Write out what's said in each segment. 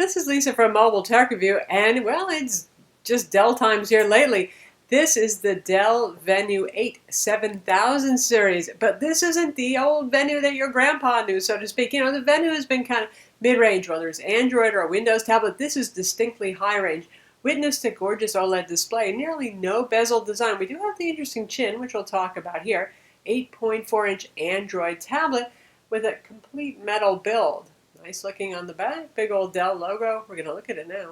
This is Lisa from Mobile Tech Review, and well, it's just Dell times here lately. This is the Dell Venue 8 7000 series, but this isn't the old Venue that your grandpa knew, so to speak. You know, the Venue has been kind of mid-range, whether it's Android or a Windows tablet. This is distinctly high-range. Witness the gorgeous OLED display, nearly no bezel design. We do have the interesting chin, which we'll talk about here. 8.4-inch Android tablet with a complete metal build. Nice looking on the back, big old Dell logo. We're going to look at it now.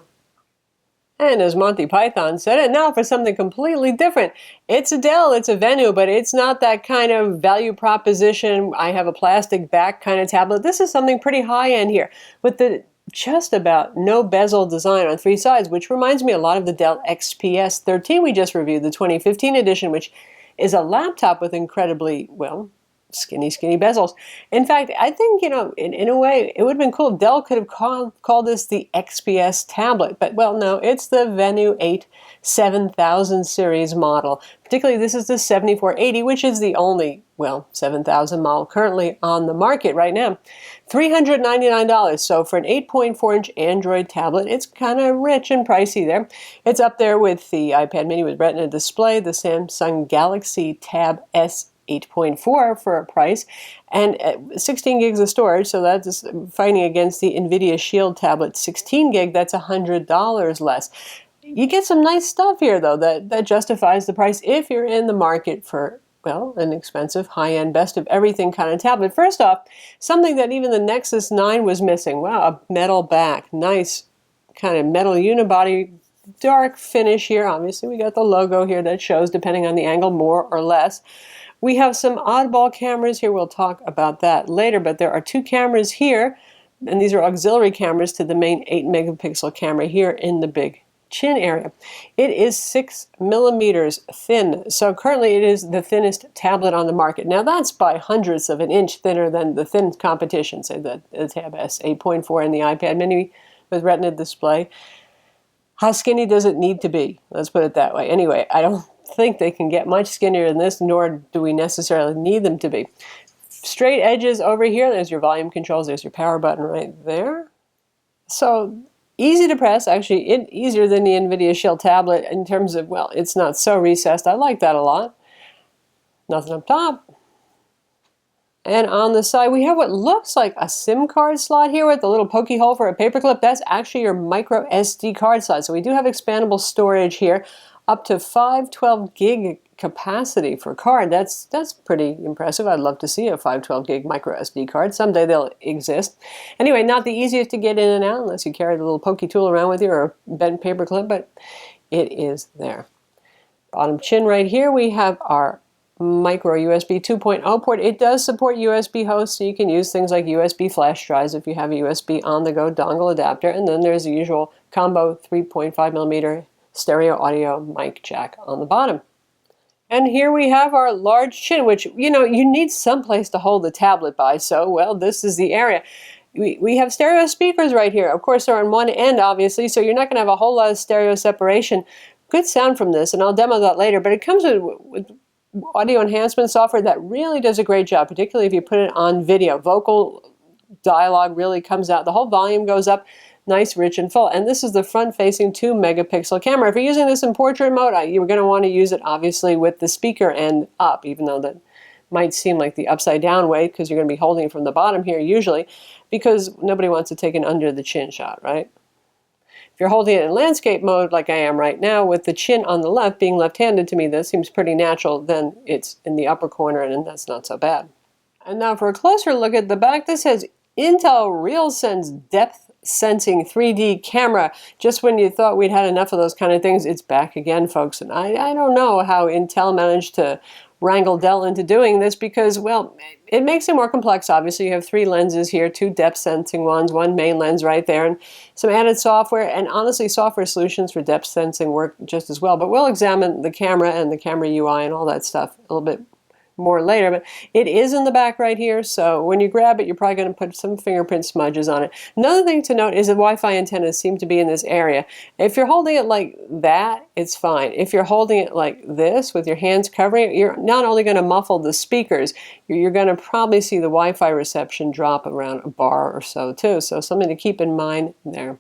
And as Monty Python said it, now for something completely different. It's a Dell, it's a Venue, but it's not that kind of value proposition, I have a plastic back kind of tablet. This is something pretty high-end here with the just about no bezel design on three sides, which reminds me a lot of the Dell XPS 13 we just reviewed, the 2015 edition, which is a laptop with incredibly, well, skinny bezels. In fact, I think, you know, in a way, it would have been cool if Dell could have called this the XPS tablet. But, well, no, it's the Venue 8 7000 series model. Particularly, this is the 7480, which is the only, well, 7000 model currently on the market right now. $399. So for an 8.4-inch Android tablet, it's kind of rich and pricey there. It's up there with the iPad mini with Retina display, the Samsung Galaxy Tab S 8.4 for a price, and 16 gigs of storage, so that's fighting against the NVIDIA Shield tablet 16 gig, that's $100 less. You get some nice stuff here, though, that justifies the price if you're in the market for, well, an expensive, high-end, best-of-everything kind of tablet. First off, something that even the Nexus 9 was missing. Wow, a metal back. Nice kind of metal unibody, dark finish here. Obviously, we got the logo here that shows, depending on the angle, more or less. We have some oddball cameras here. We'll talk about that later, but there are two cameras here, and these are auxiliary cameras to the main 8-megapixel camera here in the big chin area. It is 6 millimeters thin, so currently it is the thinnest tablet on the market. Now that's by hundredths of an inch thinner than the thin competition, say the Tab S 8.4 and the iPad mini with Retina display. How skinny does it need to be? Let's put it that way. Anyway, I don't think they can get much skinnier than this, nor do we necessarily need them to be. Straight edges over here. There's your volume controls. There's your power button right there. So easy to press, actually easier than the NVIDIA Shield tablet in terms of, well, it's not so recessed. I like that a lot. Nothing up top. And on the side, we have what looks like a SIM card slot here with a little pokey hole for a paperclip. That's actually your micro SD card slot. So we do have expandable storage here, up to 512 gig capacity for card. That's pretty impressive. I'd love to see a 512 gig micro SD card. Someday they'll exist. Anyway, not the easiest to get in and out unless you carry the little pokey tool around with you or a bent paperclip, but it is there. Bottom chin right here, we have our micro USB 2.0 port. It does support USB hosts, so you can use things like USB flash drives if you have a USB on-the-go dongle adapter. And then there's the usual combo 3.5 millimeter stereo audio mic jack on the bottom. And here we have our large chin, which, you know, you need some place to hold the tablet by, so, well, this is the area. We have stereo speakers right here. Of course, they're on one end, obviously, so you're not going to have a whole lot of stereo separation. Good sound from this, and I'll demo that later, but it comes with audio enhancement software that really does a great job, particularly if you put it on video. Vocal dialogue really comes out. The whole volume goes up. Nice, rich, and full. And this is the front-facing 2-megapixel camera. If you're using this in portrait mode, you're going to want to use it, obviously, with the speaker end up, even though that might seem like the upside-down way, because you're going to be holding it from the bottom here, usually, because nobody wants to take an under-the-chin shot, right? If you're holding it in landscape mode, like I am right now, with the chin on the left, being left-handed to me, that seems pretty natural. Then it's in the upper corner, and that's not so bad. And now for a closer look at the back, this has Intel RealSense depth sensing 3D camera. Just when you thought we'd had enough of those kind of things, it's back again, folks. And I don't know how Intel managed to wrangle Dell into doing this because, well, it makes it more complex. Obviously, you have 3 lenses here, 2 depth sensing ones, 1 main lens right there, and some added software. And honestly, software solutions for depth sensing work just as well. But we'll examine the camera and the camera UI and all that stuff a little bit more later, but it is in the back right here, so when you grab it, you're probably going to put some fingerprint smudges on it. Another thing to note is that Wi-Fi antennas seem to be in this area. If you're holding it like that, it's fine. If you're holding it like this, with your hands covering it, you're not only going to muffle the speakers, you're going to probably see the Wi-Fi reception drop around a bar or so too, so something to keep in mind there.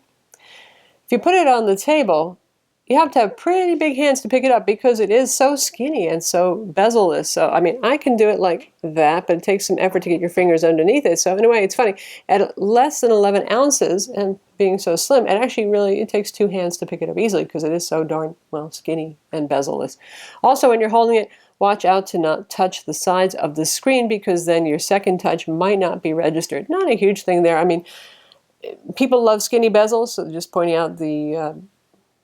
If you put it on the table, you have to have pretty big hands to pick it up because it is so skinny and so bezel-less. So, I mean, I can do it like that, but it takes some effort to get your fingers underneath it. So, anyway, it's funny. At less than 11 ounces and being so slim, it takes two hands to pick it up easily because it is so darn, well, skinny and bezel-less. Also, when you're holding it, watch out to not touch the sides of the screen because then your second touch might not be registered. Not a huge thing there. I mean, people love skinny bezels, so just pointing out the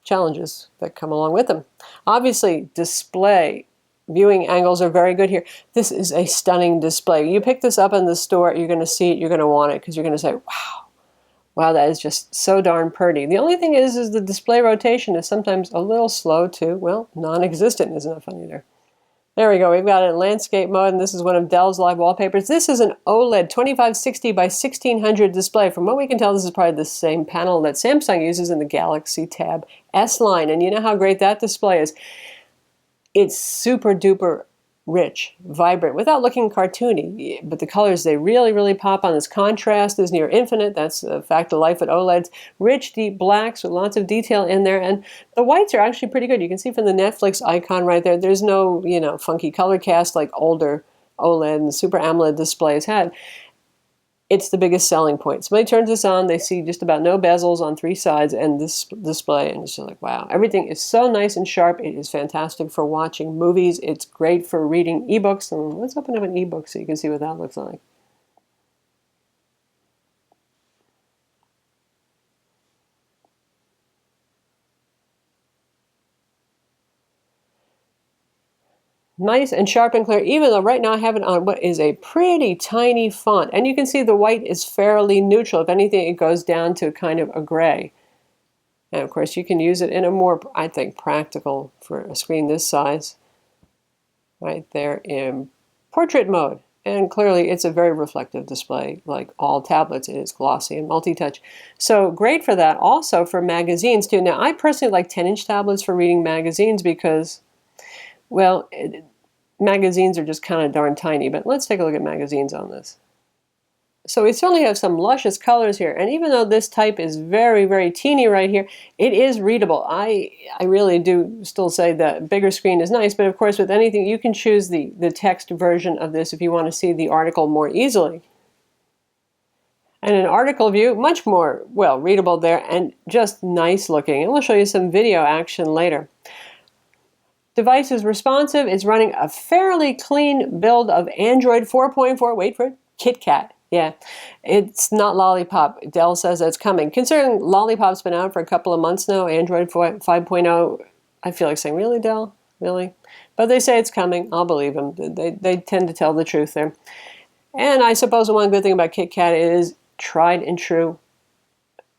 challenges that come along with them. Obviously, display viewing angles are very good here. This is a stunning display. You pick this up in the store, you're going to see it, you're going to want it because you're going to say, wow, that is just so darn pretty. The only thing is the display rotation is sometimes a little slow to, well, non-existent. Isn't that funny there? There we go. We've got it in landscape mode, and this is one of Dell's live wallpapers. This is an OLED 2560 by 1600 display. From what we can tell, this is probably the same panel that Samsung uses in the Galaxy Tab S line, and you know how great that display is. It's super duper rich, vibrant, without looking cartoony, but the colors, they really, really pop on. This contrast is near infinite. That's a fact of life with OLEDs. Rich, deep blacks with lots of detail in there, and the whites are actually pretty good. You can see from the Netflix icon right there, there's no, funky color cast like older OLED and Super AMOLED displays had. It's the biggest selling point. Somebody turns this on, they see just about no bezels on three sides and this display, and it's just like, wow. Everything is so nice and sharp. It is fantastic for watching movies. It's great for reading ebooks. And let's open up an ebook so you can see what that looks like. Nice and sharp and clear, even though right now I have it on what is a pretty tiny font. And you can see the white is fairly neutral. If anything, it goes down to kind of a gray. And of course, you can use it in a more, I think, practical for a screen this size. Right there in portrait mode. And clearly, it's a very reflective display, like all tablets. It is glossy and multi-touch. So great for that. Also for magazines, too. Now, I personally like 10-inch tablets for reading magazines because, well, magazines are just kind of darn tiny, but let's take a look at magazines on this. So we certainly have some luscious colors here, and even though this type is very, very teeny right here, it is readable. I really do still say that bigger screen is nice, but of course with anything, you can choose the text version of this if you want to see the article more easily. And an article view, much more, well, readable there, and just nice looking. And we'll show you some video action later. Device is responsive. It's running a fairly clean build of Android 4.4. Wait for it. KitKat. Yeah, it's not Lollipop. Dell says that's coming. Considering Lollipop's been out for a couple of months now, Android 5.0, I feel like saying, really, Dell? Really? But they say it's coming. I'll believe them. They tend to tell the truth there. And I suppose the one good thing about KitKat is tried and true.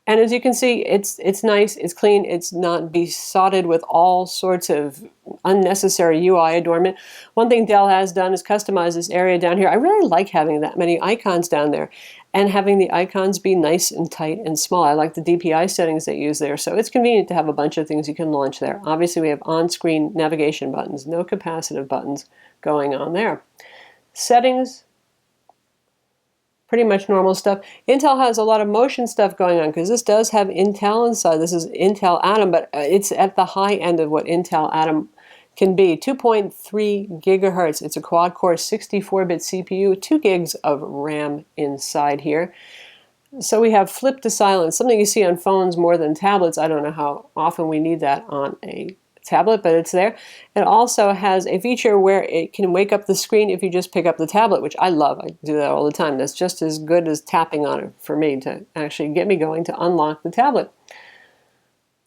And as you can see, it's nice, it's clean, it's not besotted with all sorts of unnecessary UI adornment. One thing Dell has done is customize this area down here. I really like having that many icons down there and having the icons be nice and tight and small. I like the DPI settings they use there, so it's convenient to have a bunch of things you can launch there. Obviously, we have on-screen navigation buttons, no capacitive buttons going on there. Settings, pretty much normal stuff. Intel has a lot of motion stuff going on because this does have Intel inside. This is Intel Atom, but it's at the high end of what Intel Atom can be. 2.3 gigahertz. It's a quad-core 64-bit CPU, 2 gigs of RAM inside here. So we have flip to silence, something you see on phones more than tablets. I don't know how often we need that on a tablet, but it's there. It also has a feature where it can wake up the screen if you just pick up the tablet, which I love. I do that all the time. That's just as good as tapping on it for me to actually get me going to unlock the tablet.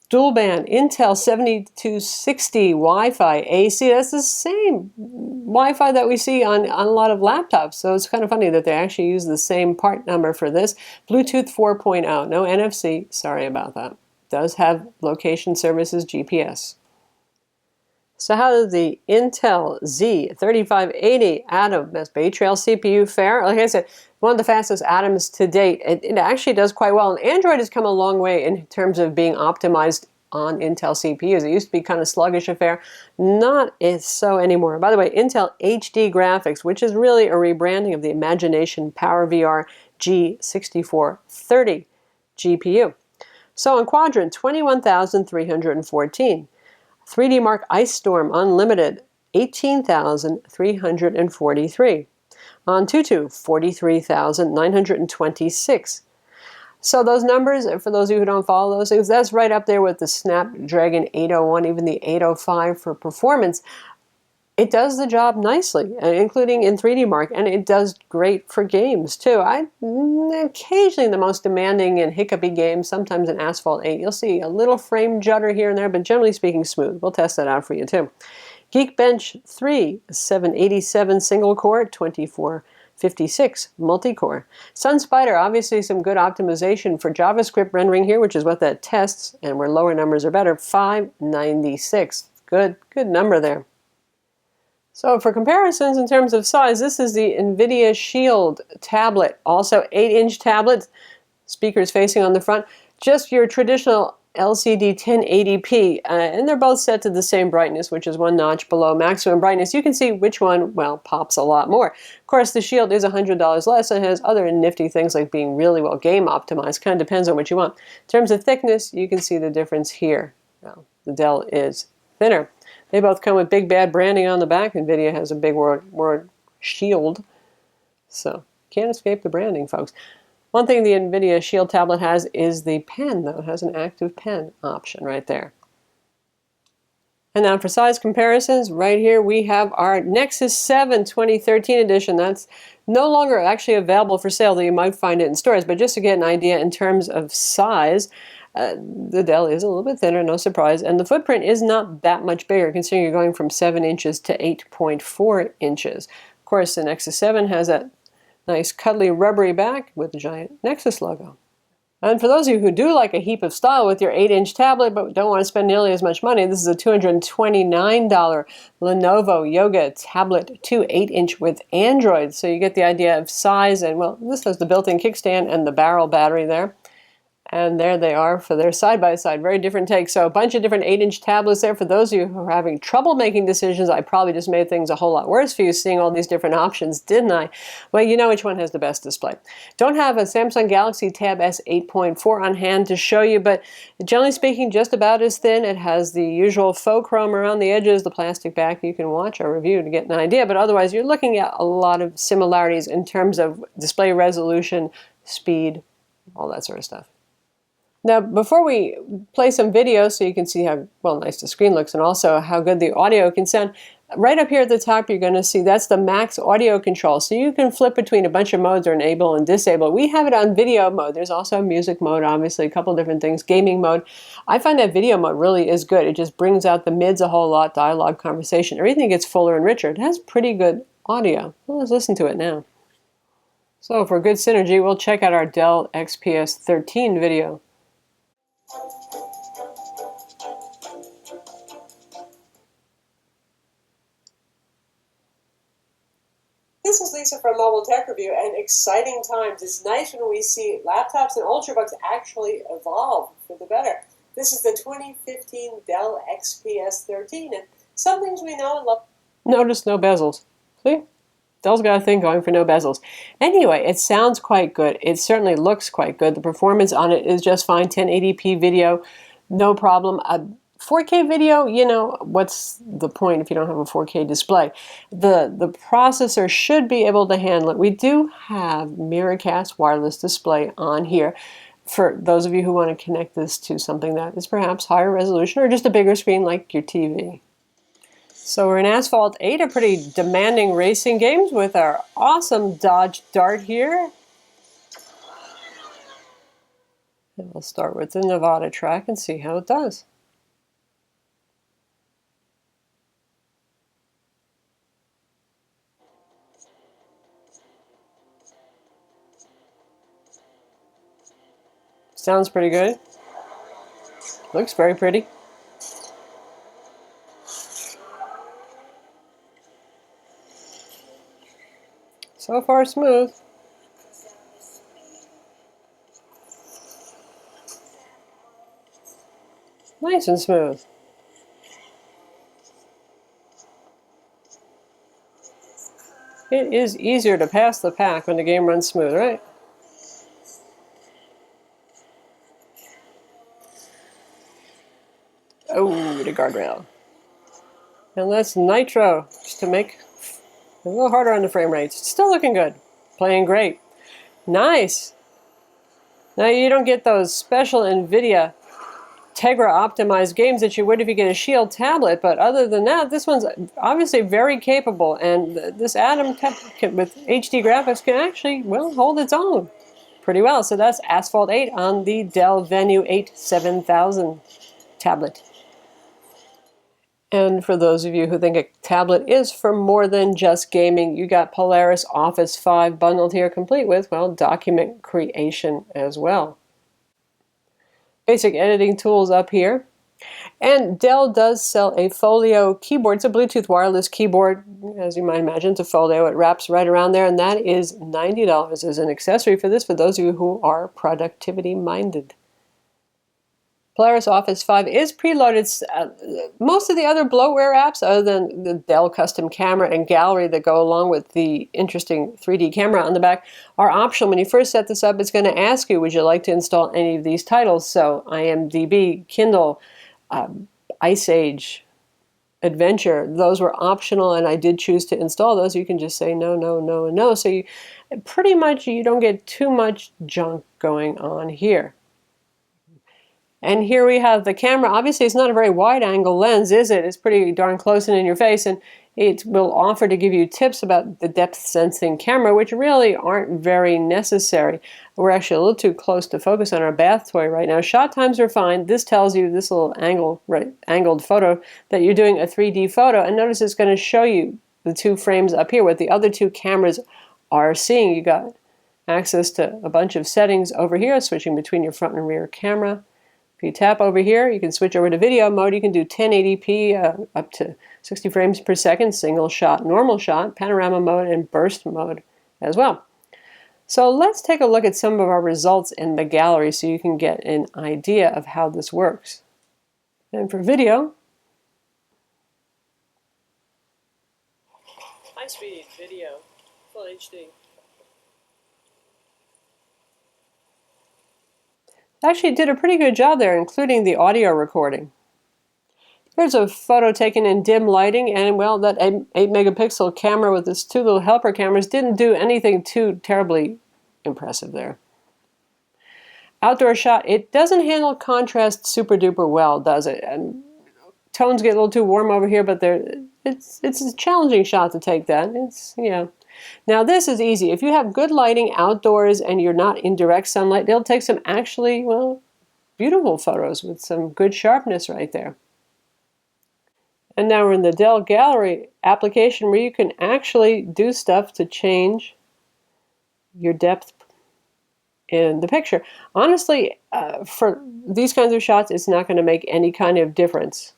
Dual band, Intel 7260 Wi-Fi AC. That's the same Wi-Fi that we see on a lot of laptops. So it's kind of funny that they actually use the same part number for this. Bluetooth 4.0, no NFC. Sorry about that. Does have location services, GPS. So how does the Intel Z3580 Atom Bay Trail CPU fare? Like I said, one of the fastest Atoms to date. It actually does quite well. And Android has come a long way in terms of being optimized on Intel CPUs. It used to be kind of sluggish affair. Not so anymore. By the way, Intel HD graphics, which is really a rebranding of the Imagination PowerVR G6430 GPU. So on quadrant, 21,314. 3D Mark Ice Storm Unlimited, 18,343. On Tutu, 43,926. So those numbers, for those of you who don't follow those things, that's right up there with the Snapdragon 801, even the 805 for performance. It does the job nicely, including in 3D Mark, and it does great for games too. Occasionally the most demanding and hiccupy games, sometimes in Asphalt 8, you'll see a little frame judder here and there, but generally speaking smooth. We'll test that out for you too. Geekbench 3, 787 single core, 2456 multi-core. SunSpider, obviously some good optimization for JavaScript rendering here, which is what that tests, and where lower numbers are better, 596. Good number there. So for comparisons in terms of size, this is the NVIDIA Shield tablet, also 8-inch tablet, speakers facing on the front, just your traditional LCD 1080p, and they're both set to the same brightness, which is one notch below maximum brightness. You can see which one, well, pops a lot more. Of course, the Shield is $100 less and has other nifty things like being really well game optimized. Kind of depends on what you want. In terms of thickness, you can see the difference here. Well, the Dell is thinner. They both come with big bad branding on the back. NVIDIA has a big word Shield. So can't escape the branding, folks. One thing the NVIDIA Shield tablet has is the pen, though. It has an active pen option right there. And now for size comparisons, right here we have our Nexus 7 2013 edition. That's no longer actually available for sale, though you might find it in stores. But just to get an idea in terms of size, the Dell is a little bit thinner, no surprise, and the footprint is not that much bigger, considering you're going from 7 inches to 8.4 inches. Of course, the Nexus 7 has that nice cuddly rubbery back with the giant Nexus logo. And for those of you who do like a heap of style with your 8-inch tablet but don't want to spend nearly as much money, this is a $229 Lenovo Yoga Tablet 2 8-inch with Android. So you get the idea of size, and well, this has the built-in kickstand and the barrel battery there. And there they are for their side-by-side. Very different takes. So a bunch of different 8-inch tablets there. For those of you who are having trouble making decisions, I probably just made things a whole lot worse for you seeing all these different options, didn't I? Well, you know which one has the best display. Don't have a Samsung Galaxy Tab S 8.4 on hand to show you, but generally speaking, just about as thin. It has the usual faux chrome around the edges, the plastic back. You can watch our review to get an idea, but otherwise you're looking at a lot of similarities in terms of display resolution, speed, all that sort of stuff. Now, before we play some video so you can see how, well, nice the screen looks and also how good the audio can sound, right up here at the top you're going to see that's the max audio control. So you can flip between a bunch of modes or enable and disable. We have it on video mode. There's also music mode, obviously, a couple different things, gaming mode. I find that video mode really is good. It just brings out the mids a whole lot, dialogue, conversation. Everything gets fuller and richer. It has pretty good audio. Well, let's listen to it now. So for good synergy, we'll check out our Dell XPS 13 video. This is Lisa from Mobile Tech Review, and exciting times. It's nice when we see laptops and Ultrabooks actually evolve for the better. This is the 2015 Dell XPS 13, and some things we know and love. Notice no bezels. See? Dell's got a thing going for no bezels. Anyway, it sounds quite good. It certainly looks quite good. The performance on it is just fine. 1080p video, no problem. 4K video, you know, what's the point if you don't have a 4K display? The processor should be able to handle it. We do have Miracast wireless display on here for those of you who want to connect this to something that is perhaps higher resolution or just a bigger screen like your TV. So we're in Asphalt 8, a pretty demanding racing games with our awesome Dodge Dart here. And we'll start with the Nevada track and see how it does. Sounds pretty good. Looks very pretty. So far, smooth. Nice and smooth. It is easier to pass the pack when the game runs smooth, right? guardrail. And let's nitro, just to make it a little harder on the frame rates. Still looking good. Playing great. Nice. Now you don't get those special NVIDIA Tegra optimized games that you would if you get a Shield tablet, but other than that, this one's obviously very capable, and this Atom with HD graphics can actually, well, hold its own pretty well. So that's Asphalt 8 on the Dell Venue 8 7000 tablet. And for those of you who think a tablet is for more than just gaming, you got Polaris Office 5 bundled here, complete with, well, document creation as well. Basic editing tools up here. And Dell does sell a Folio keyboard. It's a Bluetooth wireless keyboard, as you might imagine. It's a Folio. It wraps right around there, and that is $90 as an accessory for this, for those of you who are productivity minded. Polaris Office 5 is preloaded. Most of the other bloatware apps, other than the Dell custom camera and gallery that go along with the interesting 3D camera on the back, are optional. When you first set this up, it's going to ask you, would you like to install any of these titles? So IMDb, Kindle, Ice Age, Adventure, those were optional, and I did choose to install those. You can just say no, no, no, and no. So you pretty much, you don't get too much junk going on here. And here we have the camera. Obviously, it's not a very wide-angle lens, is it? It's pretty darn close and in your face, and it will offer to give you tips about the depth-sensing camera, which really aren't very necessary. We're actually a little too close to focus on our bath toy right now. Shot times are fine. This tells you, this little angled photo, that you're doing a 3D photo. And notice it's going to show you the two frames up here, what the other two cameras are seeing. You got access to a bunch of settings over here, switching between your front and rear camera. If you tap over here, you can switch over to video mode. You can do 1080p up to 60 frames per second, single shot, normal shot, panorama mode, and burst mode as well. So let's take a look at some of our results in the gallery so you can get an idea of how this works. And for video, high-speed video, full HD. Actually did a pretty good job there, including the audio recording. Here's a photo taken in dim lighting, and well, that 8 megapixel camera with its two little helper cameras didn't do anything too terribly impressive there. Outdoor shot, it doesn't handle contrast super duper well, does it? And tones get a little too warm over here, but it's a challenging shot to take that. Now this is easy. If you have good lighting outdoors and you're not in direct sunlight, it'll take some actually, well, beautiful photos with some good sharpness right there. And now we're in the Dell Gallery application where you can actually do stuff to change your depth in the picture. Honestly, for these kinds of shots, it's not going to make any kind of difference.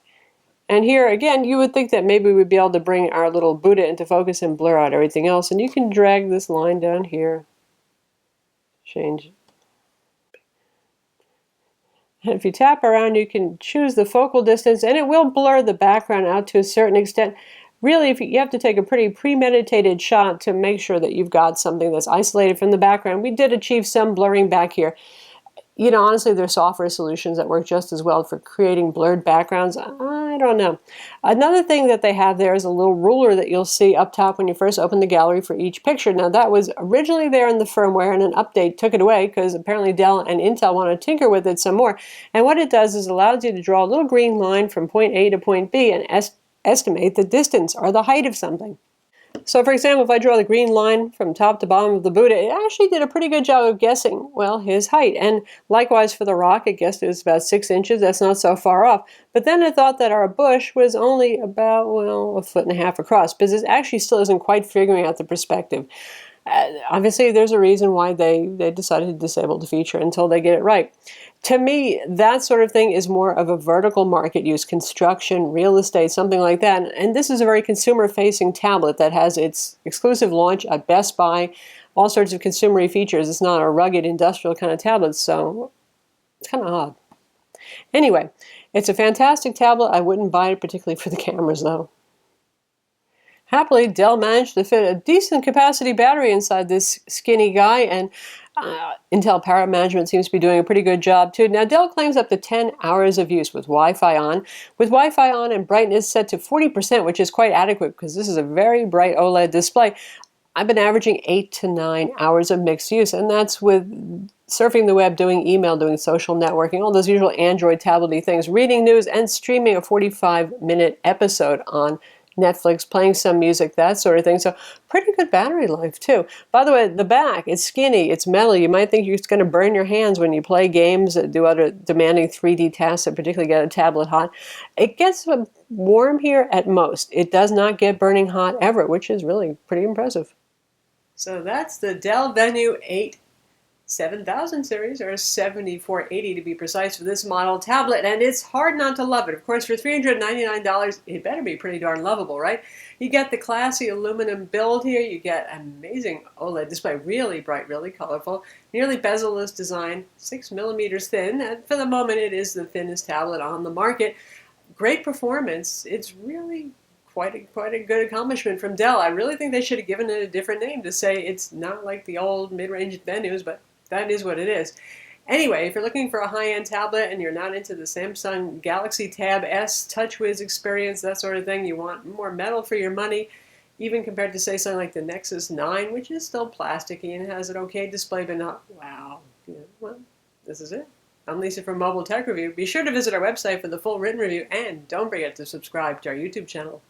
And here, again, you would think that maybe we'd be able to bring our little Buddha into focus and blur out everything else. And you can drag this line down here. Change. And if you tap around, you can choose the focal distance, and it will blur the background out to a certain extent. Really, if you have to take a pretty premeditated shot to make sure that you've got something that's isolated from the background. We did achieve some blurring back here. You know, honestly, there's software solutions that work just as well for creating blurred backgrounds. I don't know. Another thing that they have there is a little ruler that you'll see up top when you first open the gallery for each picture. Now, that was originally there in the firmware, and an update took it away because apparently Dell and Intel want to tinker with it some more. And what it does is allows you to draw a little green line from point A to point B and estimate the distance or the height of something. So, for example, if I draw the green line from top to bottom of the Buddha, it actually did a pretty good job of guessing, well, his height. And likewise for the rock, it guessed it was about 6 inches. That's not so far off. But then it thought that our bush was only about, well, 1.5 feet across, because it actually still isn't quite figuring out the perspective. Obviously, there's a reason why they decided to disable the feature until they get it right. To me, that sort of thing is more of a vertical market use, construction, real estate, something like that. And this is a very consumer-facing tablet that has its exclusive launch at Best Buy, all sorts of consumer features. It's not a rugged industrial kind of tablet, so it's kind of odd. Anyway, it's a fantastic tablet. I wouldn't buy it particularly for the cameras, though. Happily, Dell managed to fit a decent capacity battery inside this skinny guy, and Intel Power Management seems to be doing a pretty good job too. Now, Dell claims up to 10 hours of use with Wi-Fi on. With Wi-Fi on and brightness set to 40%, which is quite adequate because this is a very bright OLED display, I've been averaging 8 to 9 hours of mixed use, and that's with surfing the web, doing email, doing social networking, all those usual Android tablet-y things, reading news, and streaming a 45-minute episode on Netflix, playing some music, that sort of thing. So pretty good battery life too. By the way, the back, it's skinny, it's metal. You might think you're just going to burn your hands when you play games, do other demanding 3D tasks that particularly get a tablet hot. It gets warm here at most. It does not get burning hot ever, which is really pretty impressive. So that's the Dell Venue 8 7000 series, or 7480 to be precise, for this model tablet, and it's hard not to love it. Of course, for $399, it better be pretty darn lovable, right? You get the classy aluminum build here, you get amazing OLED display, really bright, really colorful, nearly bezel-less design, 6 millimeters thin, and for the moment it is the thinnest tablet on the market. Great performance. It's really quite a good accomplishment from Dell. I really think they should have given it a different name to say it's not like the old mid-range Venues, but that is what it is. Anyway, if you're looking for a high-end tablet and you're not into the Samsung Galaxy Tab S TouchWiz experience, that sort of thing, you want more metal for your money, even compared to, say, something like the Nexus 9, which is still plasticky and has an okay display, but not, wow. Yeah, well, this is it. I'm Lisa from Mobile Tech Review. Be sure to visit our website for the full written review, and don't forget to subscribe to our YouTube channel.